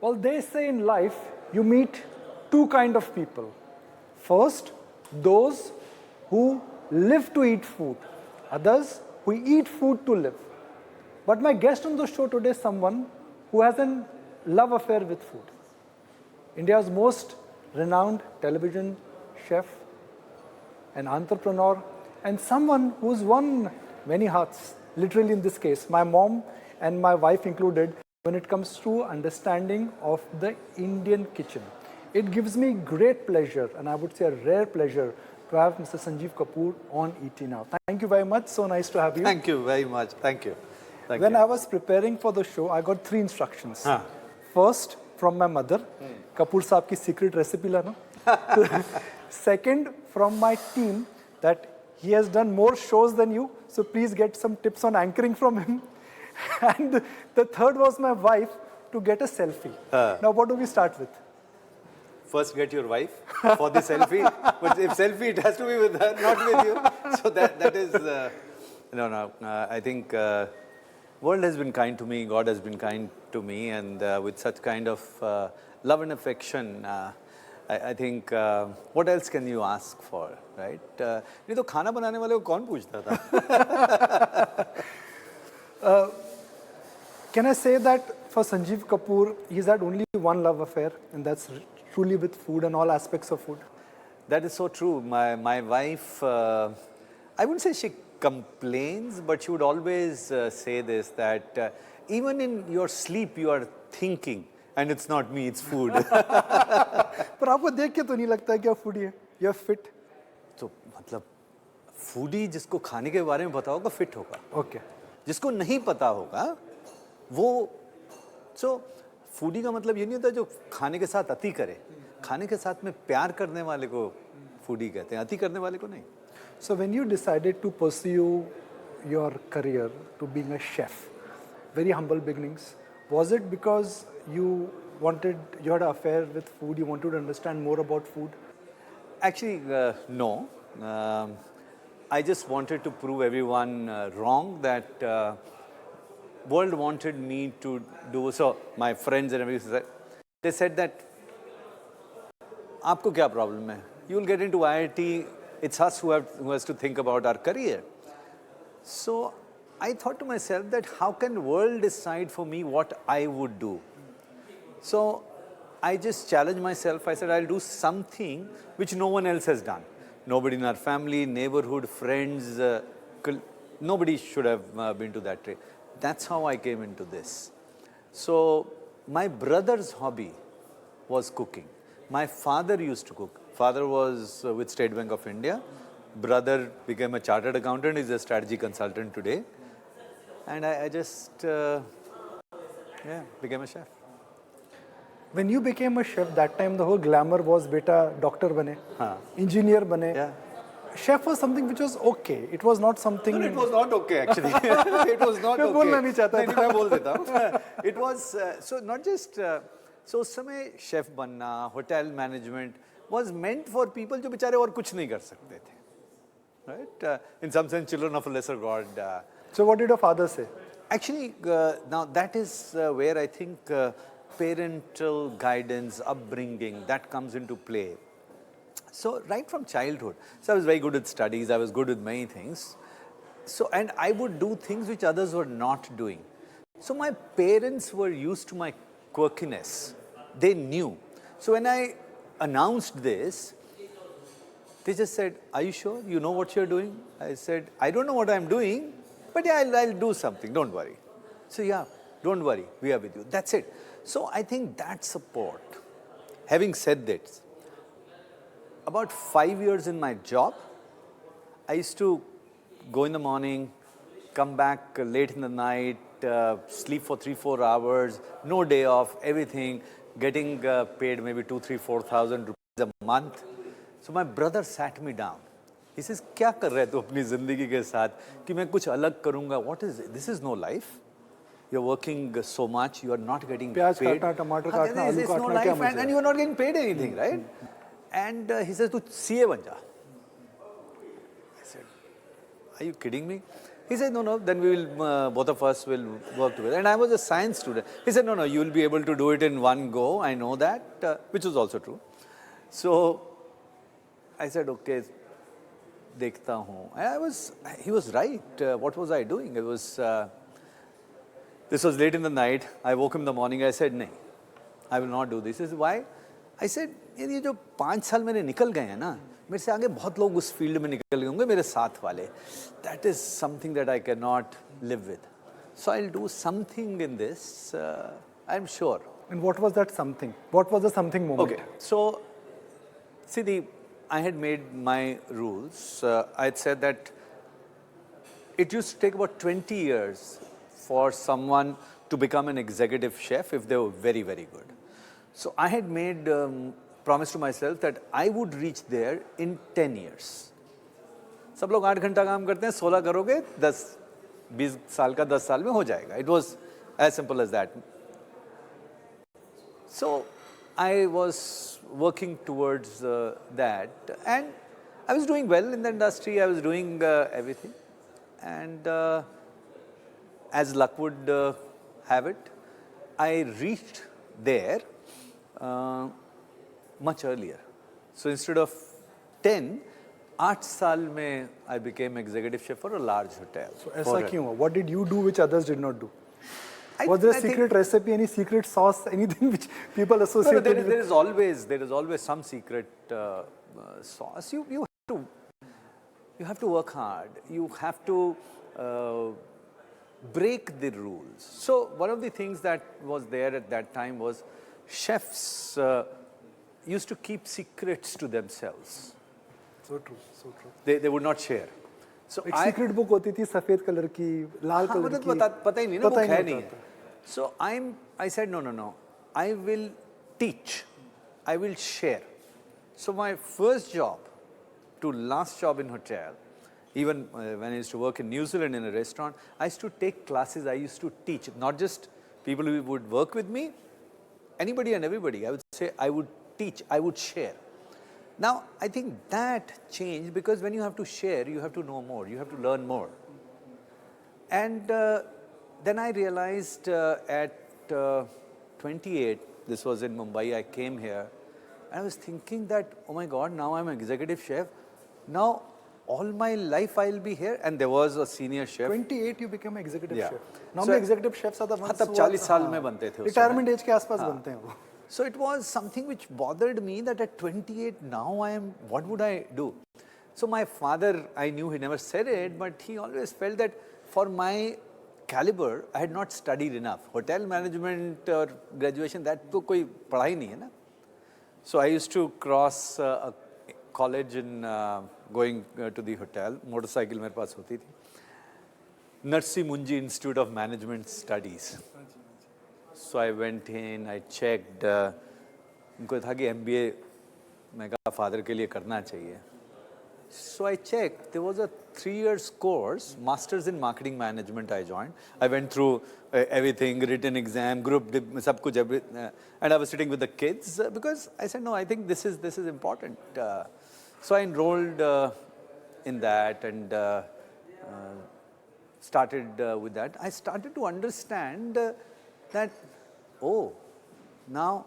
Well, they say in life, you meet two kind of people. First, those who live to eat food. Others who eat food to live. But my guest on the show today is someone who has a love affair with food. India's most renowned television chef, an entrepreneur, and someone who's won many hearts, literally in this case, my mom and my wife included, when it comes to understanding of the Indian kitchen. It gives me great pleasure, and I would say a rare pleasure, to have Mr. Sanjeev Kapoor on ET Now. Thank you very much. So nice to have you. Thank you very much. Thank you. When I was preparing for the show, I got 3 instructions. First, from my mother, Kapoor Saab ki secret recipe lana. Second, from my team, that he has done more shows than you, so please get some tips on anchoring from him. And the third was my wife, to get a selfie. Now, what do we start with? First, get your wife for the selfie. But if selfie, it has to be with her, not with you. So that is, I think world has been kind to me, God has been kind to me, and with such kind of love and affection, I think what else can you ask for, right? नहीं तो खाना बनाने वाले को कौन पूछता था? Can I say that for Sanjeev Kapoor, he's had only one love affair, and that's truly with food and all aspects of food? That is so true. My wife, I wouldn't say she complains, but she would always say this, that even in your sleep you are thinking, and it's not me, it's food. पर आपको देख के तो नहीं लगता है कि आप फूडी है? You're fit. तो मतलब फूडी जिसको खाने के बारे में पता होगा फिट होगा. Okay. जिसको नहीं पता होगा वो फूडी का मतलब ये नहीं होता जो खाने के साथ अति करे. खाने के साथ में प्यार करने वाले को फूडी कहते हैं, अति करने वाले को नहीं. So when you decided to pursue your career to being a chef, very humble beginnings, was it because you had an affair with food, you wanted to understand more about food? Actually, no. I just wanted to prove everyone wrong, that world wanted me to do. So my friends and everything, they said that, आपको क्या problem है? You will get into IIT. It's us who has to think about our career. So I thought to myself that how can world decide for me what I would do? So I just challenged myself. I said, I'll do something which no one else has done. Nobody in our family, neighborhood, friends, nobody should have been to that trade. That's how I came into this. So my brother's hobby was cooking. My father used to cook. Father was with State Bank of India. Brother became a chartered accountant. He's a strategy consultant today. And I just became a chef. When you became a chef, that time the whole glamour was beta doctor bane, engineer bane. Yeah. Chef was something which was okay. It was not something. No, it was not okay actually. It was not okay. मैं बोलना नहीं चाहता था. मैं बोल देता हूँ. It was so not just so उस समय chef बनना, hotel management was meant for people जो बेचारे और कुछ नहीं कर सकते थे. Right? In some sense, children of a lesser god. So what did your father say? Actually, now that is where I think parental guidance, upbringing, that comes into play. So right from childhood, so I was very good at studies, I was good with many things. So, and I would do things which others were not doing. So my parents were used to my quirkiness. They knew. So when I announced this, they just said, are you sure? You know what you're doing? I said, I don't know what I'm doing, but yeah, I'll do something, don't worry. So yeah, don't worry, we are with you. That's it. So I think that support. Having said that, about 5 years in my job, I used to go in the morning, come back late in the night, sleep for 3-4 hours, no day off, everything, getting paid maybe 2,000, 3,000, 4,000 rupees a month. So my brother sat me down. He says, क्या कर रहे तू अपनी जिंदगी के साथ कि मैं कुछ अलग करूँगा? What is this? Is no life. You're working so much, you are not getting paid. प्याज काटना, टमाटर काटना, आलू no काटना, life, क्या मजा? and you are not getting paid anything, right? And he says, तू CA बन जा. I said, are you kidding me? He said, no, then we will, both of us will work together. And I was a science student. He said, no, you will be able to do it in one go. I know that, which was also true. So I said, okay, dekhta hoon. He was right. What was I doing? This was late in the night. I woke him in the morning. I said, no, I will not do this. He said, why? I said, ये जो 5 साल मेरे निकल गए हैं ना, मेरे से आगे बहुत लोग उस फील्ड में निकल गए होंगे मेरे साथ वाले. That is something that I cannot live with. So I'll do something in this, I'm sure. And what was that something? What was the something moment? Okay, so see, I had made my rules. I had said that it used to take about 20 years for someone to become an executive chef if they were very, very good. So I had made promise to myself that I would reach there in 10 years. सब लोग 8 घंटा काम करते हैं, 16 करोगे, 20 साल का 10 साल में हो जाएगा. It was as simple as that. So I was working towards that, and I was doing well in the industry. I was doing everything, and as luck would have it, I reached there much earlier. So instead of 10, 8 साल में I became executive chef for a large hotel. So ऐसा क्यों हुआ? What did you do which others did not do? I- Was there a I think- secret recipe, any secret sauce, anything which people No, associate there with? is always some secret sauce. You have to work hard. You have to break the rules. So one of the things that was there at that time was chefs used to keep secrets to themselves. So true, so true. They would not share. So एक secret book होती थी सफेद colour की, लाल हाँ, colour मतलब की. पता ही नहीं ना, पता वो ही है नहीं नहीं होता है. So I said no. I will teach. I will share. So my first job to last job in hotel, even when I used to work in New Zealand in a restaurant, I used to take classes. I used to teach, not just people who would work with me, anybody and everybody. I would say I would teach. I would share. Now, I think that changed because when you have to share, you have to know more, you have to learn more. And then I realized at 28, this was in Mumbai, I came here, and I was thinking that, oh my God, now I'm an executive chef. Now, all my life I'll be here. And there was a senior chef. 28 you became an executive Yeah. chef. Normally executive chefs are the ones हाँ, तब who 40 are- साल हाँ, में बनते थे उस Retirement समय. age के आसपास बनते हैं वो. So it was something which bothered me that at 28 now what would I do? So my father, I knew he never said it, but he always felt that for my caliber, I had not studied enough. Hotel management or graduation, that तो कोई पढ़ाई नहीं है ना. So I used to cross a college in going to the hotel. Motorcycle मेरे पास होती थी. Narsi Munji Institute of Management Studies. So I went in, I checked. उनको था कि MBA मैं कहा फादर के लिए करना चाहिए. So I checked. There was a 3 years course, Masters in Marketing Management. I joined. I went through everything, written exam, group, सब कुछ, and I was sitting with the kids because I said no. I think this is important. So I enrolled in that and started with that. I started to understand that. Oh, now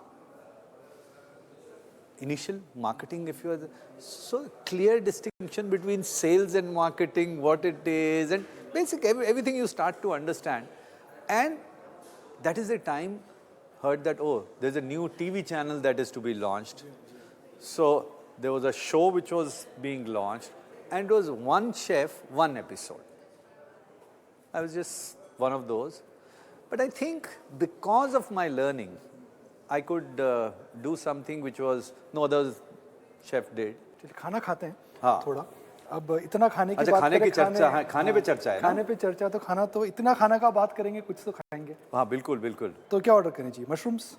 initial marketing, if you are so clear distinction between sales and marketing, what it is, and basically everything you start to understand. And that is the time heard that, oh, there's a new TV channel that is to be launched. So there was a show which was being launched, and it was one chef, one episode. I was just one of those. But I think because of my learning, I could do something which was no other chef did. चलिए खाना खाते हैं हाँ. थोड़ा. अब इतना खाने की अच्छा, बात खाने करें, की चर्चा, हाँ, खाने पे चर्चा है ना? खाने पे चर्चा, तो खाना तो इतना खाना का बात करेंगे, कुछ तो खाएंगे. हाँ, बिल्कुल बिल्कुल तो क्या ऑर्डर करनी चाहिए? मशरूम्स.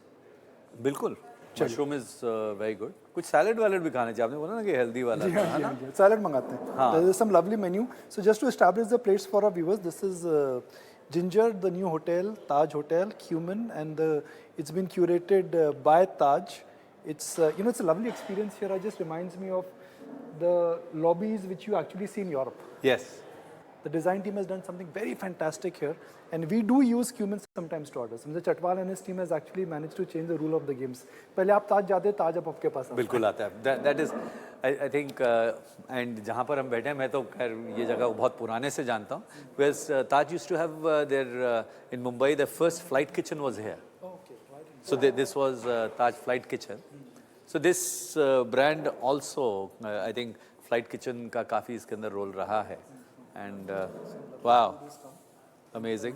बिल्कुल. Mushroom is very good. कुछ सैलड वैलड भी खाने चाहिए. आपने बोला ना कि हेल्दी वाला है ना? सैलड मंगाते हैं. There is some lovely menu. So just to establish the plates for our viewers, this is Ginger, the new hotel, Taj Hotel, Cumin, and it's been curated by Taj. It's it's a lovely experience here. It just reminds me of the lobbies which you actually see in Europe. Yes. The design team has done something very fantastic here, and we do use cumin sometimes to order. Mr. Chatwal and his team has actually managed to change the rule of the games. पहले आप ताज जाते, ताज अब आपके पास आता है. बिल्कुल आता है. That is, I think, and जहाँ पर हम बैठे हैं, मैं तो खैर ये जगह बहुत पुराने से जानता हूँ. Because Taj used to have their in Mumbai, the first flight kitchen was here. So this was Taj Flight Kitchen. So this brand also, I think, Flight Kitchen का काफी इसके अंदर रोल रहा है. And wow, amazing.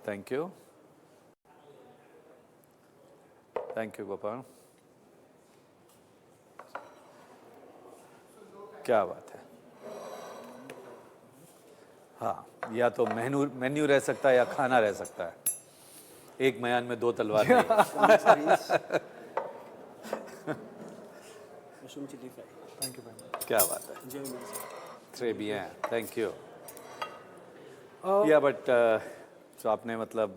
Thank you. Thank you, Gopal. क्या बात है. हाँ, या तो मेन्यू रह सकता है या खाना रह सकता है. एक मयान में दो तलवार नहीं. Mushroom chilli fry. Thank you very much. क्या बात है. Enjoy meal, sir. Très bien, thank you. या बट जो आपने मतलब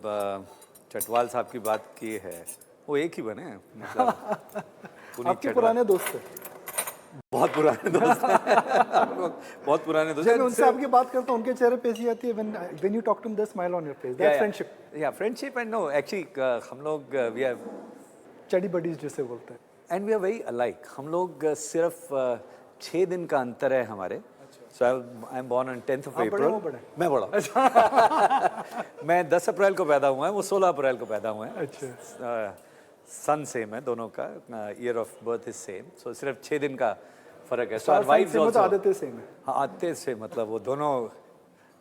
चटवाल साहब की बात की है, वो एक ही बने हैं मतलब पुनीत आपके चटवाल. पुराने दोस्त थे. बहुत पुराने दोस्त हैं. बहुत पुराने दोस्त जब हैं. मैं उनसे आपकी बात करता हूँ, उनके चेहरे पे ऐसी आती है when you talk to them, there's smile on your face. That's friendship. Yeah, friendship and no, actually हम लोग we are Chuddy buddies जिसे बोलते हैं. and we are very alike. हम लोग सिर्फ 6 दिन का अंतर है हमारे. So I'm born on 10th of आप बड़े April. हो बड़े? मैं बड़ा. मैं 10 अप्रैल को पैदा हुआ है, वो 16 अप्रैल को पैदा हुए हैं. अच्छा. सन सेम है दोनों का. Year of birth is same. So सिर्फ 6 दिन का फर्क है. So साल our wives से also. आदतें सेम है. हाँ, आते से मतलब वो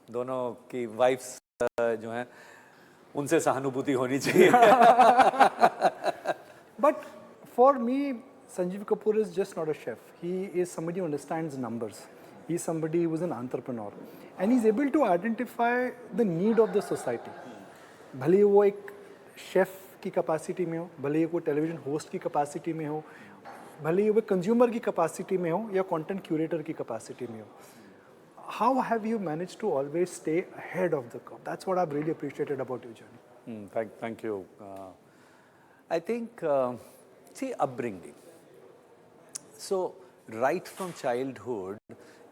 दोनों की वाइफ्स जो हैं उनसे सहानुभूति होनी चाहिए. But for me, Sanjeev Kapoor is just not a chef. He is somebody who understands numbers. He's somebody who is an entrepreneur. And he's able to identify the need of the society. भले वो एक chef की capacity में हो, भले वो television host की capacity में हो, भले वो कंज्यूमर की कैपेसिटी में हो या कंटेंट क्यूरेटर की कैपेसिटी में हो. How have you managed to always stay ahead of the curve? That's what I've really appreciated about your journey. Thank you. I think, see, upbringing. So, right from childhood,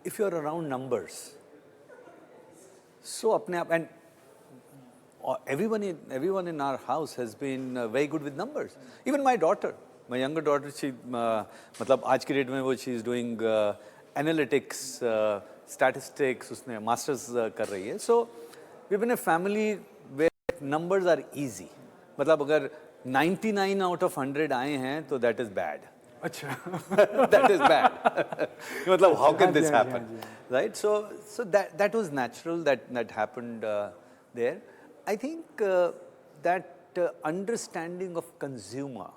if you're around numbers, so apne aap, and everyone in our house has been very good with numbers. Even my daughter, my younger daughter, she, मतलब आज की date में वो she is doing analytics, statistics, उसने masters कर रही है. So, we've been a family where numbers are easy. मतलब अगर 99 out of 100 आए हैं तो that is bad. अच्छा. That is bad. मतलब how can this happen, right? So that was natural. That happened there. I think that understanding of consumer.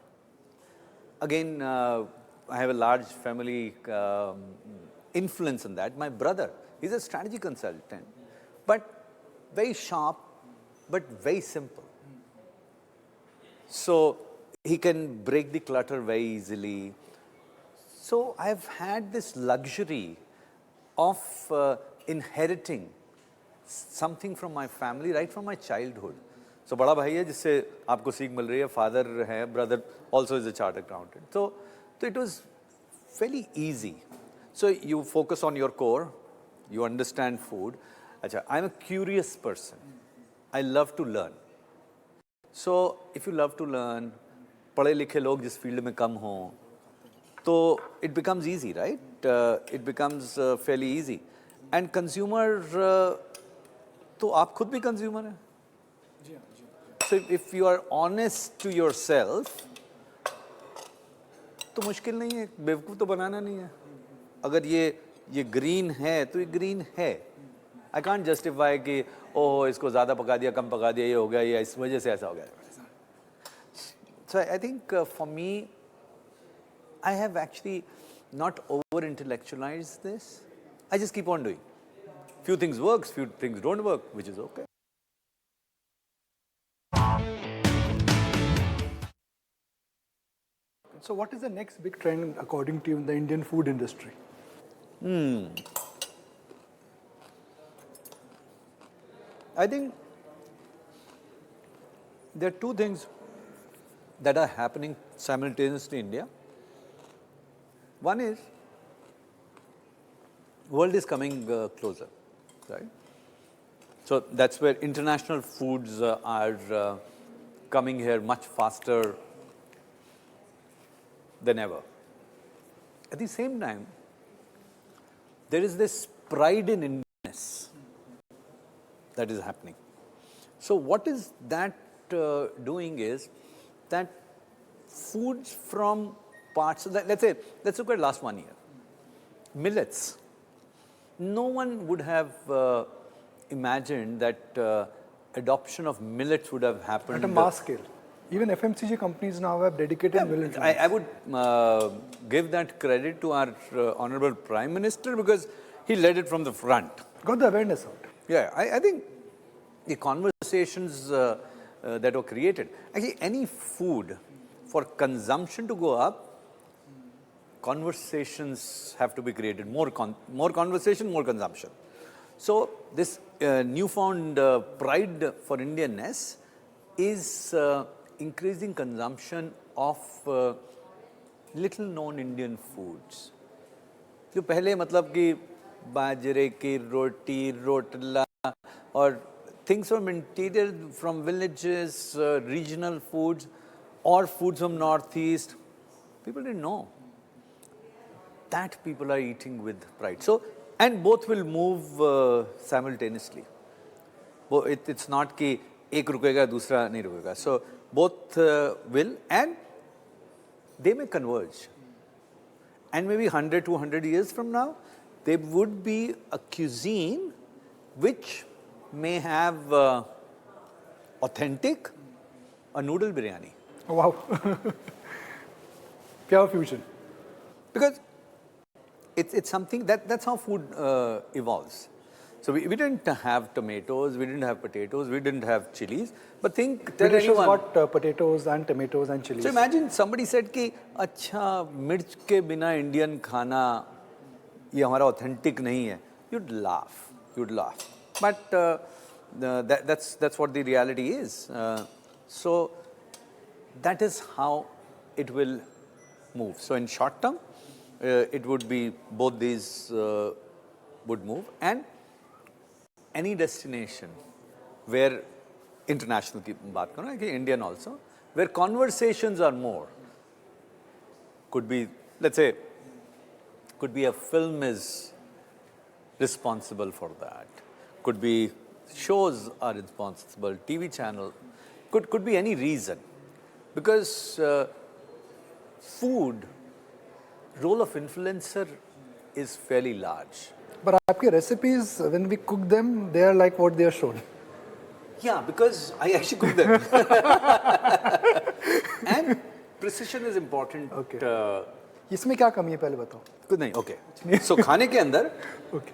Again, I have a large family influence in that. My brother, he's a strategy consultant, but very sharp, but very simple. So he can break the clutter very easily. So I've had this luxury of inheriting something from my family right from my childhood. So बड़ा भाई है जिससे आपको सीख मिल रही है. Father है, brother also is a chartered accountant. So it was fairly easy. So you focus on your core, you understand food. अच्छा, I'm a curious person. I love to learn. So if you love to learn, पढ़े लिखे लोग जिस field में कम हों, तो it becomes easy, right? It becomes fairly easy. And consumer, तो आप खुद भी consumer हैं. So if you are honest to yourself, तो मुश्किल नहीं है. बेवकूफ़ तो बनाना नहीं है. अगर ये green है, तो ये green है. I can't justify कि ओह इसको ज़्यादा पका दिया, कम पका दिया, ये हो गया, ये इस वजह से ऐसा हो गया. So I think for me, I have actually not over-intellectualized this. I just keep on doing. Few things works, few things don't work, which is okay. So what is the next big trend according to you in the Indian food industry? I think there are two things that are happening simultaneously in India. One is world is coming closer, right? So that's where international foods are coming here much faster than ever. At the same time, there is this pride in Indianness that is happening. So what is that doing is that foods from parts, so that, let's look at last 1 year. Millets. No one would have imagined that adoption of millets would have happened. At a mass scale. Even FMCG companies now have dedicated millet lines. I would give that credit to our Honorable Prime Minister because he led it from the front. Got the awareness out. Yeah, I think the conversations that were created, actually any food for consumption to go up, conversations have to be created, more conversation, more consumption. So this newfound pride for Indianness is increasing consumption of little known Indian foods. जो पहले मतलब कि बाजरे की रोटी, रोटला और things from interior, from villages, regional foods or foods from northeast, people didn't know. That people are eating with pride. So, and both will move simultaneously. It's not कि एक रुकेगा दूसरा नहीं रुकेगा. So both will, and they may converge. And maybe 100, 200 years from now, there would be a cuisine which may have authentic a noodle biryani. Oh, wow. Pure fusion. Because it's something that's how food evolves. So we didn't have tomatoes, we didn't have potatoes, we didn't have chilies. But tell Britishers anyone. got potatoes and tomatoes and chilies. So imagine somebody said कि अच्छा मिर्च के बिना Indian खाना ये हमारा authentic नहीं है. You'd laugh. But that's what the reality is. So that is how it will move. So in short term, it would be both these would move, and any destination where international की बात करो कि Indian also, where conversations are more, could be, let's say, could be a film is responsible for that, could be shows are responsible, TV channel, could be any reason, because food role of influencer is fairly large. But आपके recipes, when we cook them, they are like what they are shown. Yeah, because I actually cook them. And precision is important. Okay. इसमें क्या कमी है पहले बताओ. कुछ नहीं, okay. So खाने के अंदर Okay.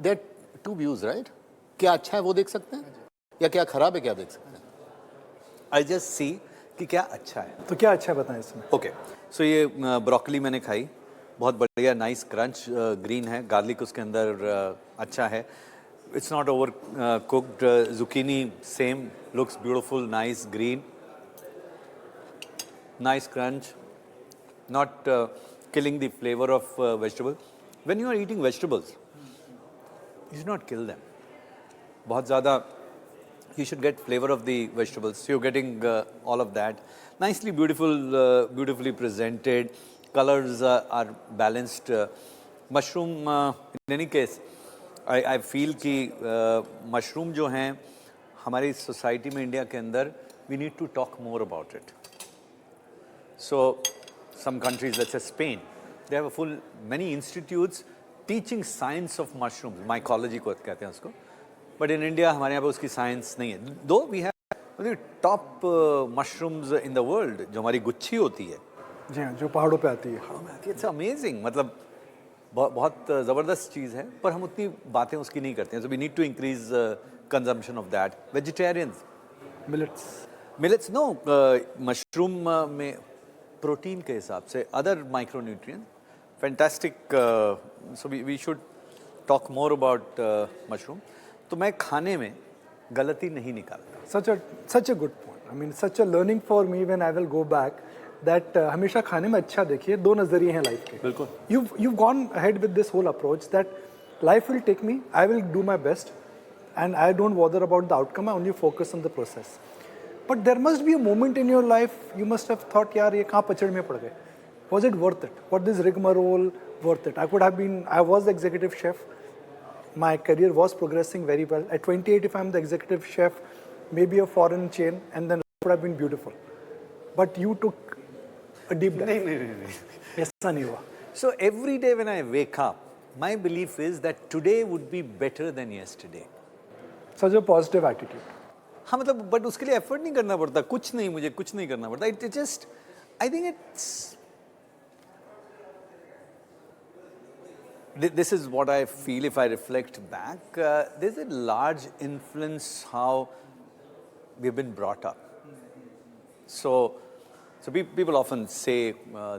there are two views, right? क्या अच्छा है वो देख सकते हैं या क्या खराब है क्या देख सकते हैं. I just see कि क्या अच्छा है. तो क्या अच्छा है बताएं इसमें. ओके सो ये ब्रोकली मैंने खाई, बहुत बढ़िया, नाइस क्रंच, ग्रीन है, गार्लिक उसके अंदर अच्छा है, it's not over cooked. Zucchini same, looks beautiful, nice green, nice crunch, not killing the flavour of vegetable. When you are eating vegetables you should not kill them. बहुत ज़्यादा you should get flavor of the vegetables. So you're getting all of that. Nicely beautifully presented. Colors are balanced. Mushroom, in any case, I feel कि mushroom जो हैं हमारी society में India के अंदर, we need to talk more about it. So some countries, let's say Spain, they have many institutes teaching science of mushrooms. Mycology को कहते हैं उसको. But in India, हमारे यहाँ पे उसकी साइंस नहीं है. Though we have top mushrooms in the world, जो हमारी गुच्छी होती है. जी हाँ, जो पहाड़ों पे आती है. It's amazing. मतलब बहुत ज़बरदस्त चीज़ है, पर हम उतनी बातें उसकी नहीं करते हैं. So we need to increase consumption of that. Vegetarians. Millets, no. Mushroom में प्रोटीन के हिसाब से, other micronutrients, fantastic. So we should talk more about mushroom. तो मैं खाने में गलती नहीं निकालता. Such a good point. I mean, such a learning for me when I will go back that हमेशा खाने में अच्छा देखिए, दो नजरिए हैं लाइफ के. बिल्कुल. You've gone ahead with this whole approach that life will take me, I will do my best, and I don't bother about the outcome. I only focus on the process. But there must be a moment in your life you must have thought, यार ये कहाँ पचड़ में पड़ गए? Was it worth it? Was this rigmarole worth it? I was the executive chef. My career was progressing very well. At 28, if I'm the executive chef, maybe a foreign chain, and then it would have been beautiful. But you took a deep dive. नहीं. ऐसा नहीं हुआ. So every day when I wake up, my belief is that today would be better than yesterday. Such a positive attitude. हाँ मतलब but उसके लिए effort नहीं करना पड़ता, मुझे कुछ नहीं करना पड़ता. It just I think it's this is what I feel if I reflect back. There's a large influence how we've been brought up. So people often say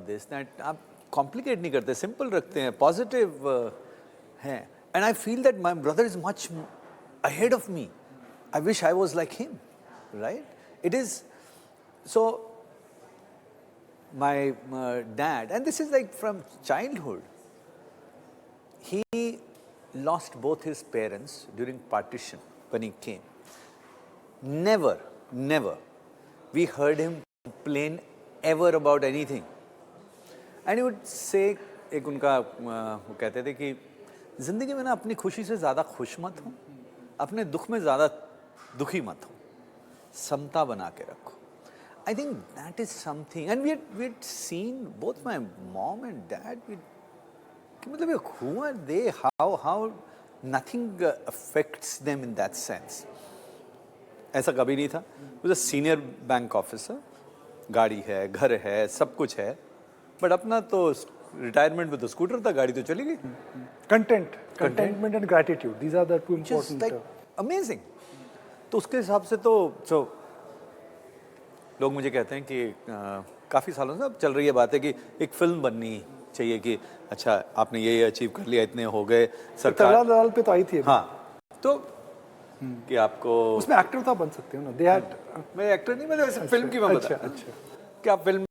this, that आप complicate नहीं करते, simple रखते हैं, positive हैं. And I feel that my brother is much ahead of me. I wish I was like him, right? It is, so my dad, and this is like from childhood, he lost both his parents during partition when he came. Never we heard him complain ever about anything. And he would say, एक उनका वो कहते थे कि जिंदगी में ना अपनी खुशी से ज़्यादा खुश मत हो, अपने दुख में ज़्यादा दुखी मत हो, समता बना के रखो. I think that is something, and we had seen both my mom and dad. मतलब who are they? How nothing affects them in that sense. ऐसा कभी नहीं था. He was a senior bank officer. गाड़ी है, घर है, सब कुछ है. But अपना तो retirement में तो स्कूटर था, गाड़ी तो चली गई. Contentment and gratitude. These are the two important. Just like amazing. तो उसके हिसाब से तो लोग मुझे कहते हैं कि काफ़ी सालों से अब चल रही है बात है कि एक फिल्म बननी चाहिए कि अच्छा आपने ये अचीव कर लिया, इतने हो गए सरकार. तगड़ा पे तो आई थी. हाँ तो कि आपको उसमें एक्टर तो आप बन सकते हो ना. They had. मैं एक्टर नहीं, मैं फिल्म की मैं बता. अच्छा. कि आप फिल्म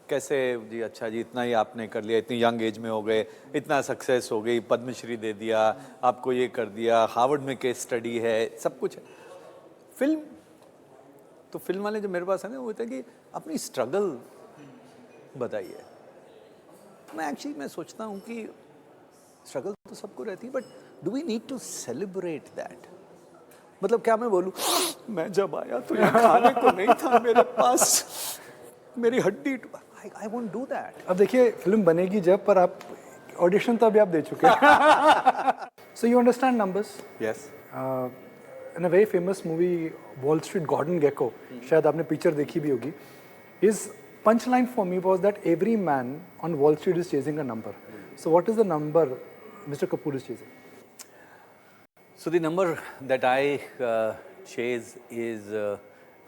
कैसे जी, अच्छा जी इतना ही आपने कर लिया, इतनी यंग एज में हो गए, इतना सक्सेस हो गई, पद्मश्री दे दिया, आपको ये कर दिया, हार्वर्ड में केस स्टडी है, सब कुछ है. फिल्म तो फिल्म वाले जो मेरे पास है ना, वो होता है कि अपनी स्ट्रगल बताइए. मैं सोचता हूँ कि स्ट्रगल तो सबको रहती है, but do we need to celebrate that? मतलब क्या मैं बोलूँ मैं जब आया तो ये खाने को नहीं था मेरे पास, मेरी हड्डी, आई वोंट डू दैट. अब देखिए फिल्म बनेगी जब, पर आप ऑडिशन तो अभी आप दे चुके हैं. So you understand numbers. Yes. In a very famous movie Wall Street, Gordon Gekko, शायद आपने पिक्चर देखी भी होगी. Is punchline for me was that every man on Wall Street is chasing a number. So what is the number Mr. Kapoor is chasing? So the number that I chase is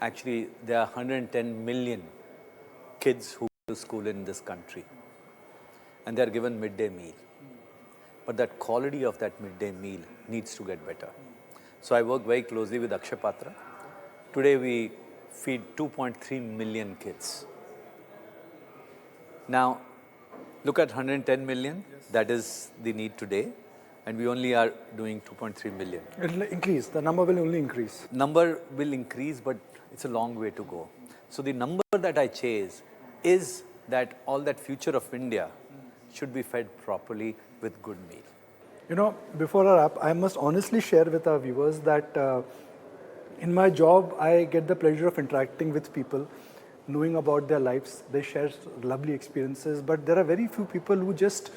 actually there are 110 million kids who go to school in this country, and they are given midday meal. But that quality of that midday meal needs to get better. So I work very closely with Akshay Patra. Today we feed 2.3 million kids. Now, look at 110 million, that is the need today, and we only are doing 2.3 million. It will increase, the number will only increase. Number will increase, but it's a long way to go. So the number that I chase is that all that future of India should be fed properly with good meal. You know, before our wrap, I must honestly share with our viewers that in my job, I get the pleasure of interacting with people, knowing about their lives. They share lovely experiences, but there are very few people who just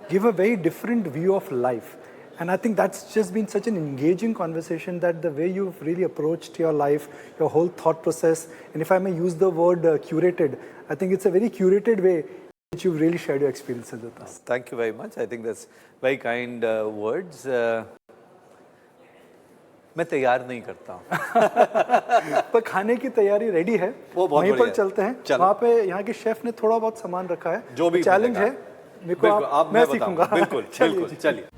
give a very different view of life. And I think that's just been such an engaging conversation, that the way you've really approached your life, your whole thought process, and if I may use the word curated, I think it's a very curated way which you've really shared your experiences with us. Thank you very much. I think that's very kind words. मैं तैयार नहीं करता हूँ. पर खाने की तैयारी ready है, वो बहुत वहीं पर बढ़िया चलते हैं. चलो. वहाँ पे यहाँ के शेफ ने थोड़ा बहुत सामान रखा है, जो भी चैलेंज है, मेरे को आप मैं सीखूंगा. बिल्कुल बिल्कुल चलिए.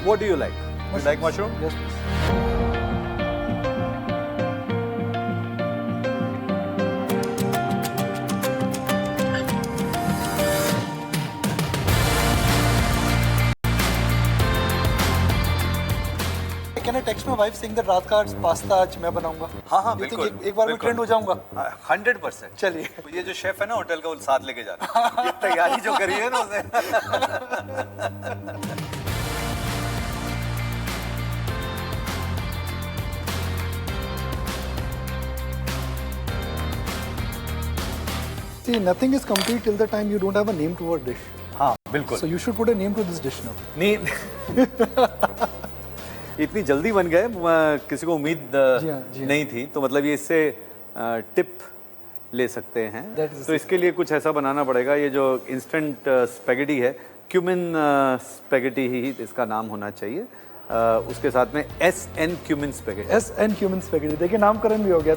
What do you like? You like mushroom? Yes, please. Can I text my wife saying that रात का पास्ता आज मैं बनाऊंगा? हाँ हाँ You think बिल्कुल एक बार में बिल्कुल। ट्रेंड हो जाऊंगा? 100%। चलिए। तो ये जो शेफ है ना होटल का, वो साथ लेके जा रहा है। ये तैयारी जो करी है ना उसे। See, nothing is complete till the time you don't have a name to a dish. हाँ बिल्कुल। So you should put a name to this dish now. नहीं इतनी जल्दी बन गए, किसी को उम्मीद जी हाँ, जी हाँ। नहीं थी, तो मतलब ये इससे टिप ले सकते हैं। That is तो इसके लिए कुछ ऐसा बनाना पड़ेगा, ये जो इंस्टेंट स्पेगेटी है, क्यूमिन स्पेगेटी ही इसका नाम होना चाहिए। उसके साथ में SN cumin spaghetti. SN cumin spaghetti. देखिए नामकरण भी हो गया।